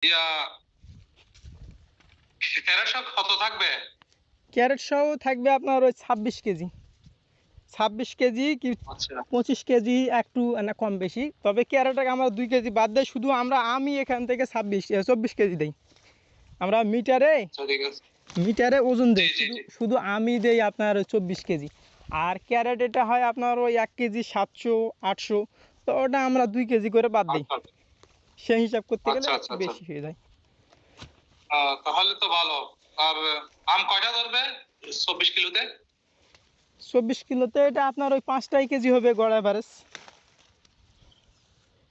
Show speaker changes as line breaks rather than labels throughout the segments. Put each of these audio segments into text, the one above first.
ইয়া carat সব কত থাকবে?
ক্যারেট সহ থাকবে আপনার ওই 26 কেজি, 26 কেজি কি
আচ্ছা
25 কেজি, একটু না কম বেশি। তবে ক্যারেটটাকে আমরা 2 কেজি বাদ দেয়, শুধু আমি এখান থেকে 24 কেজি দেই। আমরা
ঠিক আছে।
মিটারে ওজন
জি
দেই,
জি
শুধু
জি
শুধু আমি দেই আপনার 24 কেজি। আর ক্যারেট এটা হয় আপনার ওই 1 কেজি 700 800, তো ওটা আমরা 2 কেজি করে বাদ দিই।
আচ্ছা
সেই হিসাব করতে গেলে
আচ্ছা আচ্ছা
একটু
আচ্ছা।
বেশি হয়ে যায়।
তাহলে তো ভালো। আর আম কয়টা ধরবে 24 কিলোতে?
24 কিলোতে এটা আপনার ওই 5টাই কেজি হবে গড় অ্যাভারেজ।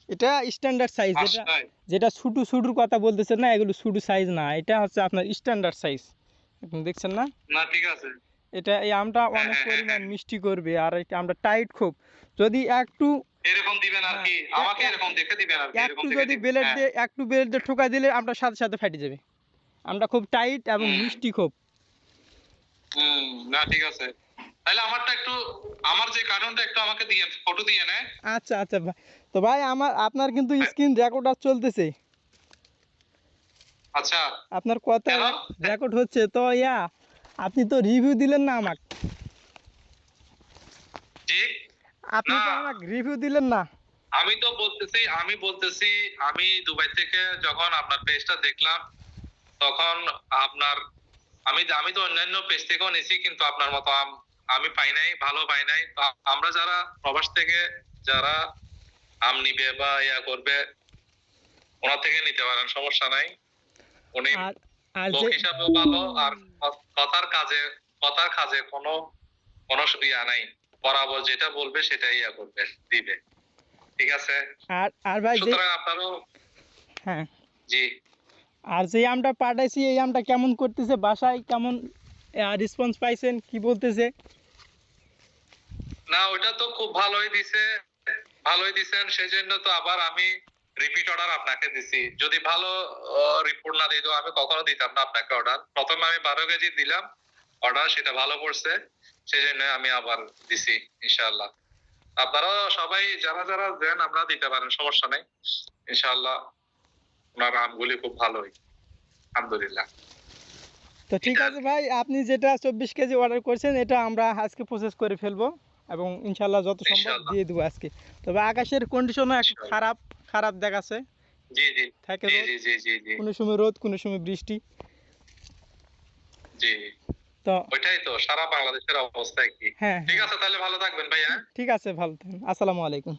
এটা স্ট্যান্ডার্ড সাইজ, যেটা
পাঁচটায়?
যেটা ছোটো ছোটোর কথা বলতেছেন না, এগুলো ছোটো সাইজ না, এটা হচ্ছে আপনার স্ট্যান্ডার্ড সাইজ। আপনি দেখছেন না,
না ঠিক আছে।
এটা এই আমটা
হ্যাঁ
অনেক
হ্যাঁ হ্যাঁ
পরিমাণ
হ্যাঁ।
মিষ্টি করবে, আর এটা আমটা টাইট খুব। যদি একটু
এরকম দিবেন আর
হ্যাঁ
কি, আমাকে এরকম দেখে দিবেন আর কি, এরকম
একটু
দেখে
যদি
দিবেন।
বেলেট
হ্যাঁ।
দিয়ে একটু বেলেট দিয়ে ঠোকা দিলে আমটা সাথে সাথে ফাটে যাবে। আমটা খুব টাইট এবং
হুম
মিষ্টি খুব।
হুম। না ঠিক আছে। তাহলে আমারটা একটু, আমার যে কার্টুনটা একটু আমাকে দিয়ে ফটো দিয়ে নে।
আচ্ছা আচ্ছা ভাই, তো ভাই আপনার কিন্তু স্ক্রিন রেকর্ডার চলতেছে,
আচ্ছা।
আপনার কথা
কেন?
রেকর্ড হচ্ছে তো আপনি তো রিভিউ দিলেন না আমাকে,
জি।
আপনি
না
তো আমাকে রিভিউ দিলেন না।
আমি বলতেছি আমি দুবাই থেকে যখন আপনার পেজটা দেখলাম, তখন আপনার, আমি আমি তো অন্যান্য পেজ থেকেও নিছি, কিন্তু আপনার মতো আমি পাই নাই, ভালো পাই নাই। তো আমরা যারা প্রবাস থেকে যারা আম নিবে বা ইয়া করবে, ওনার থেকে নিতে পারেন, সমস্যা নাই। উনি
আর আর
লোক
যে
হিসাবেও ভালো, আর কথার কাজে কথার কাজে কোনো কোনো ইয়া নাই। বরাবর যেটা বলবে সেটাই ইয়া করবে, দিবে। ঠিক আছে।
আর আর ভাই যে
সুতরাং আপনারও।
হ্যাঁ,
জি।
আর যে আমটা পাঠাইছি এই আমটা কেমন করতেছে, বাসায় কেমন রেসপন্স পাইছেন, কি বলতেছে?
না ওইটা তো খুব ভালোই দিছে, ভালোই দিছেন, সেই জন্য তো আবার আমি রিপিট অর্ডার আপনাকে দিছি। যদি ভালো রিপোর্ট না দিত আমি কখনো দিতাম না আপনাকে অর্ডার। প্রথমে আমি 12 কেজি দিলাম অর্ডার, সেটা ভালো করছে, সেই জন্য আমি আবার দিছি। ইনশাআল্লাহ আপনারা সবাই যারা যারা দেন আপনারা দিতে পারেন, সমস্যা নেই। ইনশাআল্লাহ ওনার আমগুলি খুব ভালোই, আলহামদুলিল্লাহ।
তো ঠিক
এটা আর
আছে
কি।
ভাই, আপনি যেটা 24 কেজি অর্ডার করছেন এটা আমরা আজকে প্রসেস করে ফেলবো, এবং ইনশাল্লাহ যত সম্ভব
ইনশাআল্লাহ
দিয়ে দেবো আজকে। তবে আকাশের কন্ডিশনও একটু
ইনশাআল্লাহ।
খারাপ খারাপ দেখাচ্ছে,
জি জি
থাকে
জি
রোদ,
জি জি জি জি
কোনো সময় রোদ কোনো সময় বৃষ্টি।
জি।
তো
ওইটাই তো সারা বাংলাদেশের অবস্থা কি।
হ্যাঁ
ঠিক
হ্যাঁ,
আছে, তাহলে ভালো থাকবেন ভাইয়া।
ঠিক আছে, ভালো থাকুন, আসসালামু আলাইকুম।